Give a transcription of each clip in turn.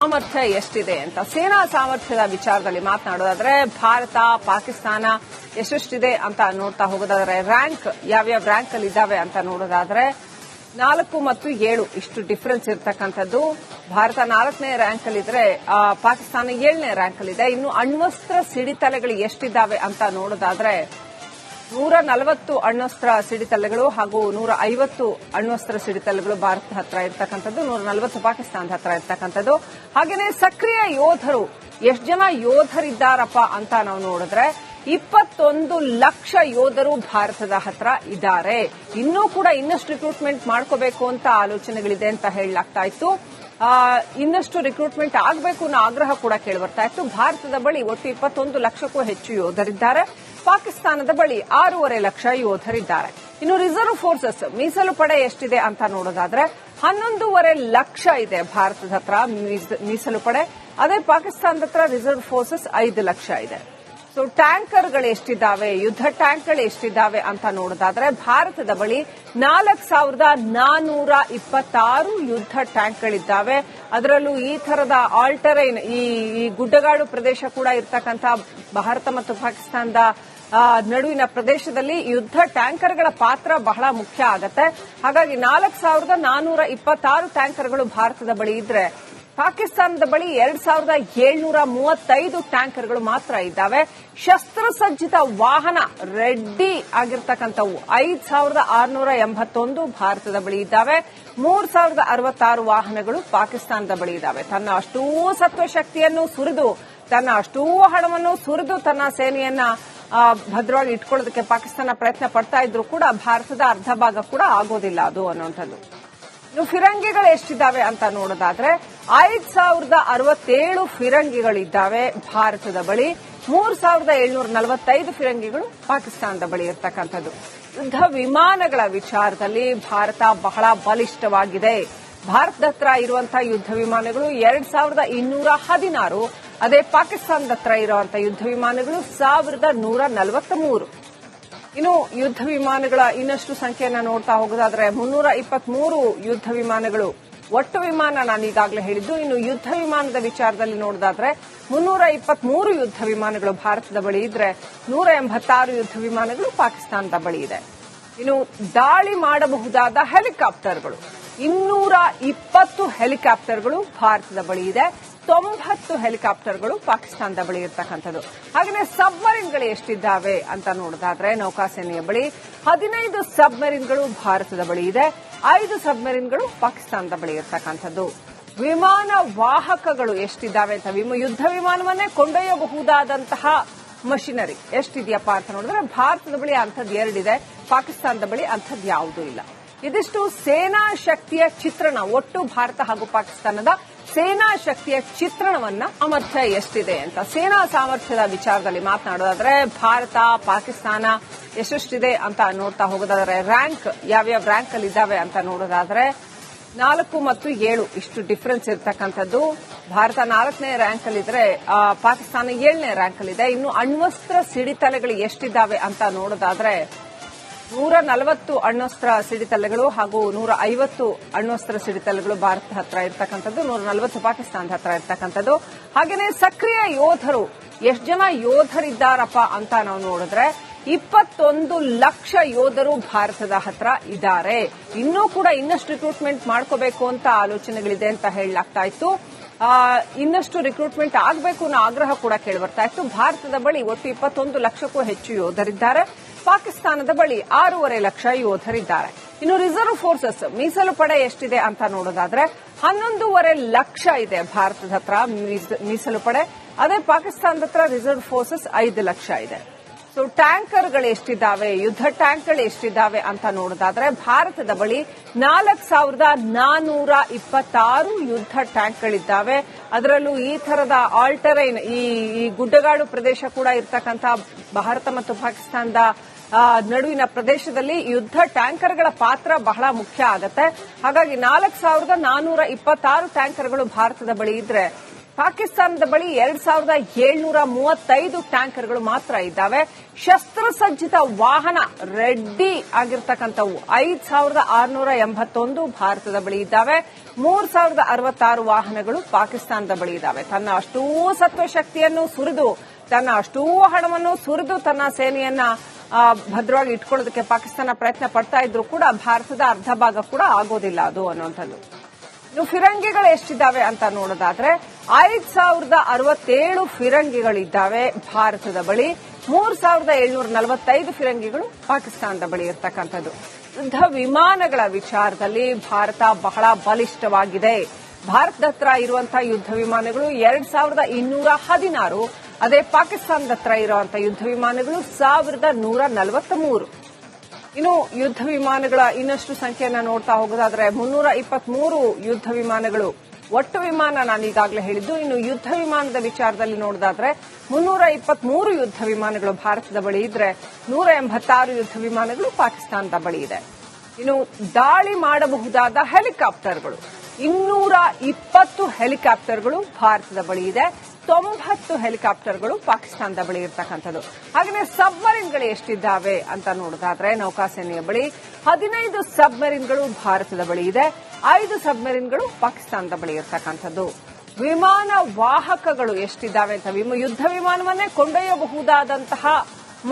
ಸಾಮರ್ಥ್ಯ ಎಷ್ಟಿದೆ ಅಂತ ಸೇನಾ ಸಾಮರ್ಥ್ಯದ ವಿಚಾರದಲ್ಲಿ ಮಾತನಾಡೋದಾದ್ರೆ ಭಾರತ ಪಾಕಿಸ್ತಾನ ಎಷ್ಟೆಷ್ಟಿದೆ ಅಂತ ನೋಡ್ತಾ ಹೋಗೋದಾದ್ರೆ ರ್ಯಾಂಕ್ ಯಾವ್ಯಾವ ರ್ಯಾಂಕ್ ಅಲ್ಲಿ ಇದಾವೆ ಅಂತ ನೋಡೋದಾದ್ರೆ 4 ಮತ್ತು 7 ಇಷ್ಟು ಡಿಫರೆನ್ಸ್ ಇರತಕ್ಕಂಥದ್ದು. ಭಾರತ 4ನೇ ರ್ಯಾಂಕ್ ಅಲ್ಲಿದ್ರೆ ಪಾಕಿಸ್ತಾನ 7ನೇ ರ್ಯಾಂಕ್ ಅಲ್ಲಿದೆ. ಇನ್ನು ಅಣ್ವಸ್ತ್ರ ಸಿಡಿತಲೆಗಳು ಎಷ್ಟಿದ್ದಾವೆ ಅಂತ ನೋಡೋದಾದ್ರೆ 140 ಅಣ್ವಸ್ತ್ರ ಸಿಡಿತಲೆಗಳು ಹಾಗೂ 150 ಅಣ್ವಸ್ತ್ರ ಸಿಡಿತಲೆಗಳು ಭಾರತದ ಹತ್ರ ಇರ್ತಕ್ಕಂಥದ್ದು, 140 ಪಾಕಿಸ್ತಾನದ ಹತ್ರ ಇರ್ತಕ್ಕಂಥದ್ದು. ಹಾಗೇನೆ ಸಕ್ರಿಯ ಯೋಧರು ಎಷ್ಟು ಜನ ಯೋಧರಿದ್ದಾರಪ್ಪ ಅಂತ ನಾವು ನೋಡಿದ್ರೆ 21 ಲಕ್ಷ ಯೋಧರು ಭಾರತದ ಹತ್ರ ಇದ್ದಾರೆ. ಇನ್ನೂ ಕೂಡ ಇನ್ನಷ್ಟು ರಿಕ್ರೂಟ್ಮೆಂಟ್ ಮಾಡ್ಕೋಬೇಕು ಅಂತ ಆಲೋಚನೆಗಳಿದೆ ಅಂತ ಹೇಳಲಾಗ್ತಾ ಇತ್ತು. ಇನ್ನಷ್ಟು ರಿಕ್ರೂಟ್ಮೆಂಟ್ ಆಗಬೇಕು ಅನ್ನೋ ಆಗ್ರಹ ಕೂಡ ಕೇಳಿಬರ್ತಾ ಇತ್ತು. ಭಾರತದ ಬಳಿ ಒಟ್ಟು 21 ಲಕ್ಷಕ್ಕೂ ಹೆಚ್ಚು ಯೋಧರಿದ್ದಾರೆ. ಪಾಕಿಸ್ತಾನದ ಬಳಿ 6.5 ಲಕ್ಷ ಯೋಧರಿದ್ದಾರೆ. ಇನ್ನು ರಿಸರ್ವ್ ಫೋರ್ಸಸ್ ಮೀಸಲು ಪಡೆ ಎಷ್ಟಿದೆ ಅಂತ ನೋಡೋದಾದ್ರೆ 11.5 ಲಕ್ಷ ಇದೆ ಭಾರತದ ಹತ್ರ ಮೀಸಲು ಪಡೆ. ಅದೇ ಪಾಕಿಸ್ತಾನದ ಹತ್ರ ರಿಸರ್ವ್ ಫೋರ್ಸಸ್ 5 ಲಕ್ಷ ಇದೆ. ಸೊ ಟ್ಯಾಂಕರ್ಗಳು ಎಷ್ಟಿದ್ದಾವೆ, ಯುದ್ಧ ಟ್ಯಾಂಕ್ಗಳು ಎಷ್ಟಿದ್ದಾವೆ ಅಂತ ನೋಡೋದಾದ್ರೆ ಭಾರತದ ಬಳಿ 4,426 ಯುದ್ಧ ಟ್ಯಾಂಕ್ಗಳಿದ್ದಾವೆ. ಅದರಲ್ಲೂ ಈ ತರದ ಆಲ್ಟರೈನ್ ಈ ಗುಡ್ಡಗಾಡು ಪ್ರದೇಶ ಕೂಡ ಇರ್ತಕ್ಕಂಥ ಭಾರತ ಮತ್ತು ಪಾಕಿಸ್ತಾನದ ನಡುವಿನ ಪ್ರದೇಶದಲ್ಲಿ ಯುದ್ಧ ಟ್ಯಾಂಕರ್ಗಳ ಪಾತ್ರ ಬಹಳ ಮುಖ್ಯ ಆಗತ್ತೆ. ಹಾಗಾಗಿ 4,426 ಟ್ಯಾಂಕರ್ಗಳು ಭಾರತದ ಬಳಿ ಇದ್ರೆ ಪಾಕಿಸ್ತಾನದ ಬಳಿ 2,735 ಟ್ಯಾಂಕರ್ಗಳು ಮಾತ್ರ ಇದ್ದಾವೆ. ಶಸ್ತ್ರಸಜ್ಜಿತ ವಾಹನ ರೆಡ್ಡಿ ಆಗಿರ್ತಕ್ಕಂಥವು 5,681 ಭಾರತದ ಬಳಿ ಇದ್ದಾವೆ. 3,066 ವಾಹನಗಳು ಪಾಕಿಸ್ತಾನದ ಬಳಿ ಇದ್ದಾವೆ. ತನ್ನ ಅಷ್ಟೂ ಸತ್ವಶಕ್ತಿಯನ್ನು ಸುರಿದು ತನ್ನ ಅಷ್ಟೂ ಹಣವನ್ನು ಸುರಿದು ತನ್ನ ಸೇನೆಯನ್ನ ಭದ್ರವಾಗಿ ಇಟ್ಕೊಳ್ಳೋದಕ್ಕೆ ಪಾಕಿಸ್ತಾನ ಪ್ರಯತ್ನ ಪಡ್ತಾ ಇದ್ರು ಕೂಡ ಭಾರತದ ಅರ್ಧ ಭಾಗ ಕೂಡ ಆಗೋದಿಲ್ಲ ಅದು ಅನ್ನುವಂಥದ್ದು. ಇನ್ನು ಫಿರಂಗಿಗಳು ಎಷ್ಟಿದ್ದಾವೆ ಅಂತ ನೋಡೋದಾದ್ರೆ 5,067 ಫಿರಂಗಿಗಳಿದ್ದಾವೆ ಭಾರತದ ಬಳಿ. 3,745 ಫಿರಂಗಿಗಳು ಪಾಕಿಸ್ತಾನದ ಬಳಿ ಇರತಕ್ಕಂಥದ್ದು. ಯುದ್ಧ ವಿಮಾನಗಳ ವಿಚಾರದಲ್ಲಿ ಭಾರತ ಬಹಳ ಬಲಿಷ್ಠವಾಗಿದೆ. ಭಾರತದ ಹತ್ರ ಇರುವಂತಹ ಯುದ್ಧ ವಿಮಾನಗಳು 2,216. ಅದೇ ಪಾಕಿಸ್ತಾನದ ಹತ್ರ ಇರುವಂತಹ ಯುದ್ಧ ವಿಮಾನಗಳು 1,143. ಇನ್ನು ಯುದ್ಧ ವಿಮಾನಗಳ ಇನ್ನಷ್ಟು ಸಂಖ್ಯೆಯನ್ನು ನೋಡ್ತಾ ಹೋಗೋದಾದ್ರೆ 323 ಯುದ್ಧ ವಿಮಾನಗಳು ಒಟ್ಟು ವಿಮಾನ ನಾನು ಈಗಾಗಲೇ ಹೇಳಿದ್ದು. ಇನ್ನು ಯುದ್ಧ ವಿಮಾನದ ವಿಚಾರದಲ್ಲಿ ನೋಡೋದಾದ್ರೆ 323 ಯುದ್ಧ ವಿಮಾನಗಳು ಭಾರತದ ಬಳಿ ಇದ್ರೆ 186 ಯುದ್ಧ ವಿಮಾನಗಳು ಪಾಕಿಸ್ತಾನದ ಬಳಿ ಇದೆ. ಇನ್ನು ದಾಳಿ ಮಾಡಬಹುದಾದ ಹೆಲಿಕಾಪ್ಟರ್ಗಳು 220 ಹೆಲಿಕಾಪ್ಟರ್ಗಳು ಭಾರತದ ಬಳಿ ಇದೆ. 90 ಹೆಲಿಕಾಪ್ಟರ್ಗಳು ಪಾಕಿಸ್ತಾನದ ಬಳಿ ಇರತಕ್ಕಂಥದ್ದು. ಹಾಗೆಯೇ ಸಬ್ಮರೀನ್ಗಳು ಎಷ್ಟಿದ್ದಾವೆ ಅಂತ ನೋಡೋದಾದ್ರೆ ನೌಕಾಸೇನೆಯ ಬಳಿ 15 ಸಬ್ಮರೀನ್ಗಳು ಭಾರತದ ಬಳಿ ಇದೆ. 5 ಸಬ್ಮರೀನ್ಗಳು ಪಾಕಿಸ್ತಾನದ ಬಳಿ ಇರತಕ್ಕಂಥದ್ದು. ವಿಮಾನ ವಾಹಕಗಳು ಎಷ್ಟಿದ್ದಾವೆ ಅಂತ ಯುದ್ಧ ವಿಮಾನವನ್ನೇ ಕೊಂಡೊಯ್ಯಬಹುದಾದಂತಹ ಮಷಿನರಿ ಎಷ್ಟಿದೆಯಪ್ಪ ಅಂತ ನೋಡಿದ್ರೆ ಭಾರತದ ಬಳಿ ಅಂಥದ್ದು 2 ಇದೆ. ಪಾಕಿಸ್ತಾನದ ಬಳಿ ಅಂಥದ್ದು ಯಾವುದೂ ಇಲ್ಲ. ಇದಿಷ್ಟು ಸೇನಾ ಶಕ್ತಿಯ ಚಿತ್ರಣ. ಒಟ್ಟು ಭಾರತ ಹಾಗೂ ಪಾಕಿಸ್ತಾನದ ಸೇನಾ ಶಕ್ತಿಯ ಚಿತ್ರಣವನ್ನ ಸಾಮರ್ಥ್ಯ ಎಷ್ಟಿದೆ ಅಂತ ಸೇನಾ ಸಾಮರ್ಥ್ಯದ ವಿಚಾರದಲ್ಲಿ ಮಾತನಾಡೋದಾದ್ರೆ ಭಾರತ ಪಾಕಿಸ್ತಾನ ಎಷ್ಟೆಷ್ಟಿದೆ ಅಂತ ನೋಡ್ತಾ ಹೋಗೋದಾದ್ರೆ ರ್ಯಾಂಕ್ ಯಾವ್ಯಾವ ರ್ಯಾಂಕ್ ಅಲ್ಲಿ ಇದಾವೆ ಅಂತ ನೋಡೋದಾದ್ರೆ 4 ಮತ್ತು 7 ಇಷ್ಟು ಡಿಫರೆನ್ಸ್ ಇರತಕ್ಕಂಥದ್ದು. ಭಾರತ 4ನೇ ರ್ಯಾಂಕ್ ಅಲ್ಲಿದ್ರೆ ಪಾಕಿಸ್ತಾನ 7ನೇ ರ್ಯಾಂಕ್ ಅಲ್ಲಿದೆ. ಇನ್ನು ಅಣ್ವಸ್ತ್ರ ಸಿಡಿತಲೆಗಳು ಎಷ್ಟಿದ್ದಾವೆ ಅಂತ ನೋಡೋದಾದ್ರೆ 140 ಅಣ್ವಸ್ತ್ರ ಸಿಡಿತಲೆಗಳು ಹಾಗೂ 150 ಅಣ್ವಸ್ತ್ರ ಸಿಡಿತಲೆಗಳು ಭಾರತದ ಹತ್ರ ಇರ್ತಕ್ಕಂಥದ್ದು, 140 ಪಾಕಿಸ್ತಾನದ ಹತ್ರ ಇರ್ತಕ್ಕಂಥದ್ದು. ಹಾಗೇನೆ ಸಕ್ರಿಯ ಯೋಧರು ಎಷ್ಟು ಜನ ಯೋಧರಿದ್ದಾರಪ್ಪ ಅಂತ ನಾವು ನೋಡಿದ್ರೆ 21 ಲಕ್ಷ ಯೋಧರು ಭಾರತದ ಹತ್ರ ಇದ್ದಾರೆ. ಇನ್ನೂ ಕೂಡ ಇನ್ನಷ್ಟು ರಿಕ್ರೂಟ್ಮೆಂಟ್ ಮಾಡ್ಕೋಬೇಕು ಅಂತ ಆಲೋಚನೆಗಳಿದೆ ಅಂತ ಹೇಳಲಾಗ್ತಾ ಇತ್ತು. ಇನ್ನಷ್ಟು ರಿಕ್ರೂಟ್ಮೆಂಟ್ ಆಗಬೇಕು ಅನ್ನೋ ಆಗ್ರಹ ಕೂಡ ಕೇಳಿಬರ್ತಾ ಇತ್ತು. ಭಾರತದ ಬಳಿ ಒಟ್ಟು 21 ಲಕ್ಷಕ್ಕೂ ಹೆಚ್ಚು ಯೋಧರಿದ್ದಾರೆ. ಪಾಕಿಸ್ತಾನದ ಬಳಿ 6.5 ಲಕ್ಷ ಯೋಧರಿದ್ದಾರೆ. ಇನ್ನು ರಿಸರ್ವ್ ಫೋರ್ಸಸ್ ಮೀಸಲು ಪಡೆ ಎಷ್ಟಿದೆ ಅಂತ ನೋಡೋದಾದ್ರೆ 11.5 ಲಕ್ಷ ಇದೆ ಭಾರತದ ಹತ್ರ ಮೀಸಲು ಪಡೆ. ಅದೇ ಪಾಕಿಸ್ತಾನದ ಹತ್ರ ರಿಸರ್ವ್ ಫೋರ್ಸಸ್ 5 ಲಕ್ಷ ಇದೆ. ಸೊ ಟ್ಯಾಂಕರ್ಗಳು ಎಷ್ಟಿದ್ದಾವೆ, ಯುದ್ಧ ಟ್ಯಾಂಕ್ಗಳು ಎಷ್ಟಿದ್ದಾವೆ ಅಂತ ನೋಡೋದಾದ್ರೆ ಭಾರತದ ಬಳಿ 4,426 ಯುದ್ಧ ಟ್ಯಾಂಕ್ಗಳಿದ್ದಾವೆ. ಅದರಲ್ಲೂ ಈ ತರದ ಆಲ್ಟರೈನ್ ಈ ಗುಡ್ಡಗಾಡು ಪ್ರದೇಶ ಕೂಡ ಇರ್ತಕ್ಕಂಥ ಭಾರತ ಮತ್ತು ಪಾಕಿಸ್ತಾನದ ನಡುವಿನ ಪ್ರದೇಶದಲ್ಲಿ ಯುದ್ಧ ಟ್ಯಾಂಕರ್ಗಳ ಪಾತ್ರ ಬಹಳ ಮುಖ್ಯ ಆಗತ್ತೆ. ಹಾಗಾಗಿ 4,426 ಟ್ಯಾಂಕರ್ಗಳು ಭಾರತದ ಬಳಿ ಇದ್ರೆ ಪಾಕಿಸ್ತಾನದ ಬಳಿ 2735 ಟ್ಯಾಂಕರ್ಗಳು ಮಾತ್ರ ಇದ್ದಾವೆ. ಶಸ್ತ್ರಸಜ್ಜಿತ ವಾಹನ ರೆಡ್ಡಿ ಆಗಿರ್ತಕ್ಕಂಥವು 5681 ಭಾರತದ ಬಳಿ ಇದ್ದಾವೆ. 3066 ವಾಹನಗಳು ಪಾಕಿಸ್ತಾನದ ಬಳಿ ಇದ್ದಾವೆ. ತನ್ನ ಅಷ್ಟೂ ಸತ್ವಶಕ್ತಿಯನ್ನು ಸುರಿದು, ತನ್ನ ಅಷ್ಟೂ ಹಣವನ್ನು ಸುರಿದು ತನ್ನ ಸೇನೆಯನ್ನ ಭದ್ರವಾಗಿ ಇಟ್ಕೊಳ್ಳೋದಕ್ಕೆ ಪಾಕಿಸ್ತಾನ ಪ್ರಯತ್ನ ಪಡ್ತಾ ಇದ್ರು ಕೂಡ ಭಾರತದ ಅರ್ಧ ಭಾಗ ಕೂಡ ಆಗೋದಿಲ್ಲ ಅದು ಅನ್ನುವಂಥದ್ದು. ಇನ್ನು ಫಿರಂಗಿಗಳು ಎಷ್ಟಿದ್ದಾವೆ ಅಂತ ನೋಡೋದಾದ್ರೆ 5067 ಫಿರಂಗಿಗಳಿದ್ದಾವೆ ಭಾರತದ ಬಳಿ. 3745 ಫಿರಂಗಿಗಳು ಪಾಕಿಸ್ತಾನದ ಬಳಿ ಇರತಕ್ಕಂಥದ್ದು. ಯುದ್ಧ ವಿಮಾನಗಳ ವಿಚಾರದಲ್ಲಿ ಭಾರತ ಬಹಳ ಬಲಿಷ್ಠವಾಗಿದೆ. ಭಾರತದ ಹತ್ರ ಇರುವಂತಹ ಯುದ್ಧ ವಿಮಾನಗಳು 2216. ಅದೇ ಪಾಕಿಸ್ತಾನದ ಹತ್ರ ಇರುವಂತಹ ಯುದ್ಧ ವಿಮಾನಗಳು 1143. ಇನ್ನು ಯುದ್ಧ ವಿಮಾನಗಳ ಇನ್ನಷ್ಟು ಸಂಖ್ಯೆಯನ್ನ ನೋಡ್ತಾ ಹೋಗೋದಾದ್ರೆ 323 ಯುದ್ಧ ವಿಮಾನಗಳು. ಒಟ್ಟು ವಿಮಾನ ನಾನು ಈಗಾಗಲೇ ಹೇಳಿದ್ದು. ಇನ್ನು ಯುದ್ಧ ವಿಮಾನದ ವಿಚಾರದಲ್ಲಿ ನೋಡೋದಾದ್ರೆ 323 ಯುದ್ಧ ವಿಮಾನಗಳು ಭಾರತದ ಬಳಿ ಇದ್ರೆ 186 ಯುದ್ಧ ವಿಮಾನಗಳು ಪಾಕಿಸ್ತಾನದ ಬಳಿ ಇದೆ. ಇನ್ನು ದಾಳಿ ಮಾಡಬಹುದಾದ ಹೆಲಿಕಾಪ್ಟರ್ಗಳು 220 ಹೆಲಿಕಾಪ್ಟರ್ಗಳು ಭಾರತದ ಬಳಿ ಇದೆ. 90 ಹೆಲಿಕಾಪ್ಟರ್ಗಳು ಪಾಕಿಸ್ತಾನದ ಬಳಿ ಇರತಕ್ಕಂಥದ್ದು. ಹಾಗೆಯೇ ಸಬ್ಮರೀನ್ಗಳು ಎಷ್ಟಿದ್ದಾವೆ ಅಂತ ನೋಡೋದಾದ್ರೆ ನೌಕಾಸೇನೆಯ ಬಳಿ 15 ಸಬ್ಮರೀನ್ಗಳು ಭಾರತದ ಬಳಿ ಇದೆ. 5 ಸಬ್ಮರೀನ್ಗಳು ಪಾಕಿಸ್ತಾನದ ಬಳಿ ಇರತಕ್ಕಂಥದ್ದು. ವಿಮಾನ ವಾಹಕಗಳು ಎಷ್ಟಿದ್ದಾವೆ ಅಂತ ಯುದ್ಧ ವಿಮಾನವನ್ನೇ ಕೊಂಡೊಯ್ಯಬಹುದಾದಂತಹ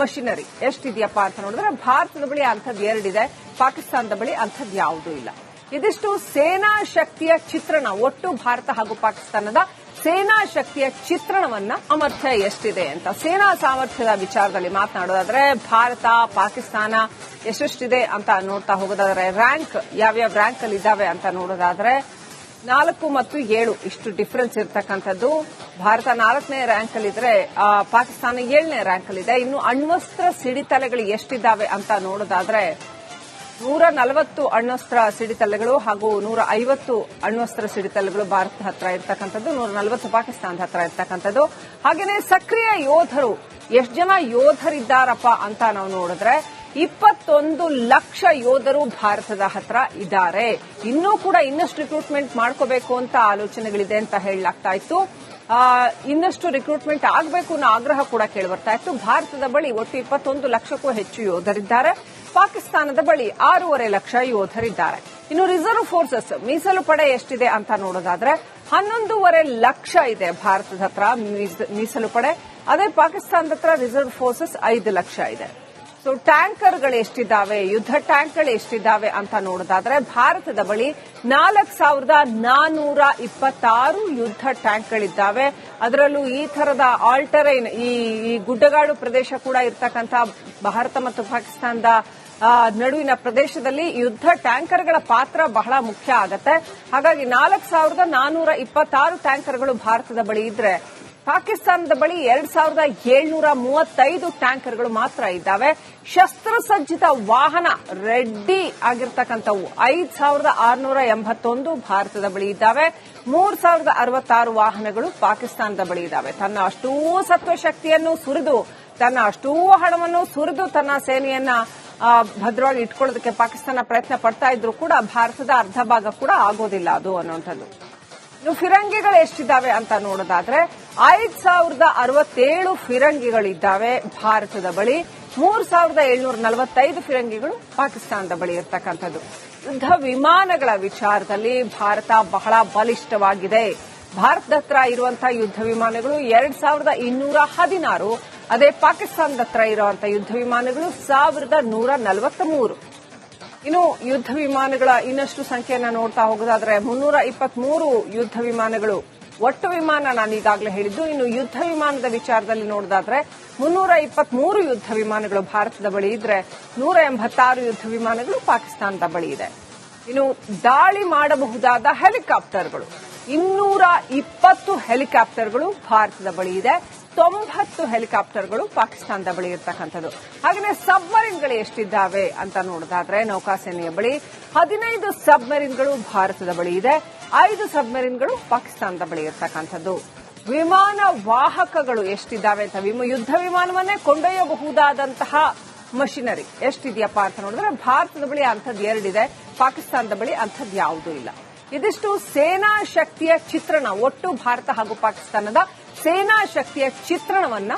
ಮಷಿನರಿ ಎಷ್ಟಿದೆಯಪ್ಪ ಅಂತ ನೋಡಿದ್ರೆ ಭಾರತದ ಬಳಿ ಅಂಥದ್ದು 2 ಇದೆ. ಪಾಕಿಸ್ತಾನದ ಬಳಿ ಅಂಥದ್ದು ಯಾವುದೂ ಇಲ್ಲ. ಇದಿಷ್ಟು ಸೇನಾ ಶಕ್ತಿಯ ಚಿತ್ರಣ. ಒಟ್ಟು ಭಾರತ ಹಾಗೂ ಪಾಕಿಸ್ತಾನದ ಸೇನಾ ಶಕ್ತಿಯ ಚಿತ್ರಣವನ್ನ ಸಾಮರ್ಥ್ಯ ಎಷ್ಟಿದೆ ಅಂತ. ಸೇನಾ ಸಾಮರ್ಥ್ಯದ ವಿಚಾರದಲ್ಲಿ ಮಾತನಾಡೋದಾದ್ರೆ ಭಾರತ ಪಾಕಿಸ್ತಾನ ಎಷ್ಟೆಷ್ಟಿದೆ ಅಂತ ನೋಡ್ತಾ ಹೋಗೋದಾದ್ರೆ ರ್ಯಾಂಕ್ ಯಾವ್ಯಾವ ರ್ಯಾಂಕ್ ಅಲ್ಲಿ ಇದ್ದಾವೆ ಅಂತ ನೋಡೋದಾದ್ರೆ 4 ಮತ್ತು 7 ಇಷ್ಟು ಡಿಫರೆನ್ಸ್ ಇರತಕ್ಕಂಥದ್ದು. ಭಾರತ 4ನೇ ರ್ಯಾಂಕ್ ಅಲ್ಲಿದ್ರೆ ಪಾಕಿಸ್ತಾನ 7ನೇ ರ್ಯಾಂಕ್ ಅಲ್ಲಿದೆ. ಇನ್ನು ಅಣ್ವಸ್ತ್ರ ಸಿಡಿತಲೆಗಳು ಎಷ್ಟಿದ್ದಾವೆ ಅಂತ ನೋಡೋದಾದ್ರೆ 140 ಅಣ್ವಸ್ತ್ರ ಸಿಡಿತಲೆಗಳು ಹಾಗೂ 150 ಅಣ್ವಸ್ತ್ರ ಸಿಡಿತಲೆಗಳು ಭಾರತದ ಹತ್ರ ಇರತಕ್ಕಂಥದ್ದು. 140 ಪಾಕಿಸ್ತಾನದ ಹತ್ರ ಇರತಕ್ಕಂಥದ್ದು. ಹಾಗೆಯೇ ಸಕ್ರಿಯ ಯೋಧರು ಎಷ್ಟು ಜನ ಯೋಧರಿದ್ದಾರಪ್ಪ ಅಂತ ನಾವು ನೋಡಿದ್ರೆ 21 ಲಕ್ಷ ಯೋಧರು ಭಾರತದ ಹತ್ರ ಇದ್ದಾರೆ. ಇನ್ನೂ ಕೂಡ ಇನ್ನಷ್ಟು ರಿಕ್ರೂಟ್ಮೆಂಟ್ ಮಾಡ್ಕೋಬೇಕು ಅಂತ ಆಲೋಚನೆಗಳಿದೆ ಅಂತ ಹೇಳಲಾಗ್ತಾ ಇತ್ತು. ಇನ್ನಷ್ಟು ರಿಕ್ರೂಟ್ಮೆಂಟ್ ಆಗಬೇಕು ಅನ್ನೋ ಆಗ್ರಹ ಕೂಡ ಕೇಳಿಬರ್ತಾ ಇತ್ತು. ಭಾರತದ ಬಳಿ ಒಟ್ಟು 21 ಲಕ್ಷಕ್ಕೂ ಹೆಚ್ಚು ಯೋಧರಿದ್ದಾರೆ. ಪಾಕಿಸ್ತಾನದ ಬಳಿ 6.5 ಲಕ್ಷ ಯೋಧರಿದ್ದಾರೆ. ಇನ್ನು ರಿಸರ್ವ್ ಫೋರ್ಸಸ್ ಮೀಸಲು ಪಡೆ ಎಷ್ಟಿದೆ ಅಂತ ನೋಡೋದಾದ್ರೆ 11.5 ಲಕ್ಷ ಇದೆ ಭಾರತದ ಹತ್ರ ಮೀಸಲು ಪಡೆ. ಅದೇ ಪಾಕಿಸ್ತಾನದ ಹತ್ರ ರಿಸರ್ವ್ ಫೋರ್ಸಸ್ 5 ಲಕ್ಷ ಇದೆ. ಸೊ ಟ್ಯಾಂಕರ್ಗಳು ಎಷ್ಟಿದ್ದಾವೆ, ಯುದ್ಧ ಟ್ಯಾಂಕ್ಗಳು ಎಷ್ಟಿದ್ದಾವೆ ಅಂತ ನೋಡೋದಾದ್ರೆ ಭಾರತದ ಬಳಿ 4426 ಯುದ್ಧ ಟ್ಯಾಂಕ್ಗಳಿದ್ದಾವೆ. ಅದರಲ್ಲೂ ಈ ತರದ ಆಲ್ಟರೈನ್ ಈ ಗುಡ್ಡಗಾಡು ಪ್ರದೇಶ ಕೂಡ ಇರತಕ್ಕಂಥ ಭಾರತ ಮತ್ತು ಪಾಕಿಸ್ತಾನದ ನಡುವಿನ ಪ್ರದೇಶದಲ್ಲಿ ಯುದ್ಧ ಟ್ಯಾಂಕರ್ಗಳ ಪಾತ್ರ ಬಹಳ ಮುಖ್ಯ ಆಗತ್ತೆ. ಹಾಗಾಗಿ 4426 ಟ್ಯಾಂಕರ್ಗಳು ಭಾರತದ ಬಳಿ ಇದ್ರೆ ಪಾಕಿಸ್ತಾನದ ಬಳಿ 2735 ಟ್ಯಾಂಕರ್ಗಳು ಮಾತ್ರ ಇದ್ದಾವೆ. ಶಸ್ತ್ರಸಜ್ಜಿತ ವಾಹನ ರೆಡ್ಡಿ ಆಗಿರ್ತಕ್ಕಂಥವು 5681 ಭಾರತದ ಬಳಿ ಇದ್ದಾವೆ. 3066 ವಾಹನಗಳು ಪಾಕಿಸ್ತಾನದ ಬಳಿ ಇದ್ದಾವೆ. ತನ್ನ ಅಷ್ಟೂ ಸತ್ವಶಕ್ತಿಯನ್ನು ಸುರಿದು, ತನ್ನ ಅಷ್ಟೂ ಹಣವನ್ನು ಸುರಿದು ತನ್ನ ಸೇನೆಯನ್ನ ಭದ್ರವಾಗಿ ಇಟ್ಕೊಳ್ಳೋದಕ್ಕೆ ಪಾಕಿಸ್ತಾನ ಪ್ರಯತ್ನ ಪಡ್ತಾ ಇದ್ರು ಕೂಡ ಭಾರತದ ಅರ್ಧ ಭಾಗ ಕೂಡ ಆಗೋದಿಲ್ಲ ಅದು ಅನ್ನುವಂಥದ್ದು. ಇನ್ನು ಫಿರಂಗಿಗಳು ಎಷ್ಟಿದ್ದಾವೆ ಅಂತ ನೋಡೋದಾದ್ರೆ 5067 ಫಿರಂಗಿಗಳಿದ್ದಾವೆ ಭಾರತದ ಬಳಿ. 3745 ಫಿರಂಗಿಗಳು ಪಾಕಿಸ್ತಾನದ ಬಳಿ ಇರತಕ್ಕಂಥದ್ದು. ಯುದ್ಧ ವಿಮಾನಗಳ ವಿಚಾರದಲ್ಲಿ ಭಾರತ ಬಹಳ ಬಲಿಷ್ಠವಾಗಿದೆ. ಭಾರತದ ಹತ್ರ ಇರುವಂತಹ ಯುದ್ಧ ವಿಮಾನಗಳು 2216. ಅದೇ ಪಾಕಿಸ್ತಾನದ ಹತ್ರ ಇರುವಂತಹ ಯುದ್ಧ ವಿಮಾನಗಳು 1143. ಇನ್ನು ಯುದ್ಧ ವಿಮಾನಗಳ ಇನ್ನಷ್ಟು ಸಂಖ್ಯೆಯನ್ನ ನೋಡ್ತಾ ಹೋಗೋದಾದ್ರೆ 323 ಯುದ್ಧ ವಿಮಾನಗಳು. ಒಟ್ಟು ವಿಮಾನ ನಾನು ಈಗಾಗಲೇ ಹೇಳಿದ್ದು. ಇನ್ನು ಯುದ್ಧ ವಿಮಾನದ ವಿಚಾರದಲ್ಲಿ ನೋಡೋದಾದ್ರೆ 323 ಯುದ್ಧ ವಿಮಾನಗಳು ಭಾರತದ ಬಳಿ ಇದ್ರೆ 186 ಯುದ್ಧ ವಿಮಾನಗಳು ಪಾಕಿಸ್ತಾನದ ಬಳಿ ಇದೆ. ಇನ್ನು ದಾಳಿ ಮಾಡಬಹುದಾದ ಹೆಲಿಕಾಪ್ಟರ್ಗಳು 220 ಹೆಲಿಕಾಪ್ಟರ್ಗಳು ಭಾರತದ ಬಳಿ ಇದೆ. 90 ಹೆಲಿಕಾಪ್ಟರ್ಗಳು ಪಾಕಿಸ್ತಾನದ ಬಳಿ ಇರತಕ್ಕಂಥದ್ದು. ಹಾಗೆಯೇ ಸಬ್ಮರೀನ್ಗಳು ಎಷ್ಟಿದ್ದಾವೆ ಅಂತ ನೋಡೋದಾದ್ರೆ ನೌಕಾಸೇನೆಯ ಬಳಿ 15 ಸಬ್ಮರೀನ್ಗಳು ಭಾರತದ ಬಳಿ ಇದೆ. 5 ಸಬ್ಮರೀನ್ಗಳು ಪಾಕಿಸ್ತಾನದ ಬಳಿ ಇರತಕ್ಕಂಥದ್ದು. ವಿಮಾನ ವಾಹಕಗಳು ಎಷ್ಟಿದ್ದಾವೆ ಅಂತ ಯುದ್ಧ ವಿಮಾನವನ್ನೇ ಕೊಂಡೊಯ್ಯಬಹುದಾದಂತಹ ಮಷಿನರಿ ಎಷ್ಟಿದೆಯಪ್ಪ ಅಂತ ನೋಡಿದ್ರೆ ಭಾರತದ ಬಳಿ ಅಂಥದ್ದು 2 ಇದೆ. ಪಾಕಿಸ್ತಾನದ ಬಳಿ ಅಂಥದ್ದು ಯಾವುದೂ ಇಲ್ಲ. ಇದಿಷ್ಟು ಸೇನಾ ಶಕ್ತಿಯ ಚಿತ್ರಣ, ಒಟ್ಟು ಭಾರತ ಹಾಗೂ ಪಾಕಿಸ್ತಾನದ ಸೇನಾ ಶಕ್ತಿಯ ಚಿತ್ರಣವನ್ನ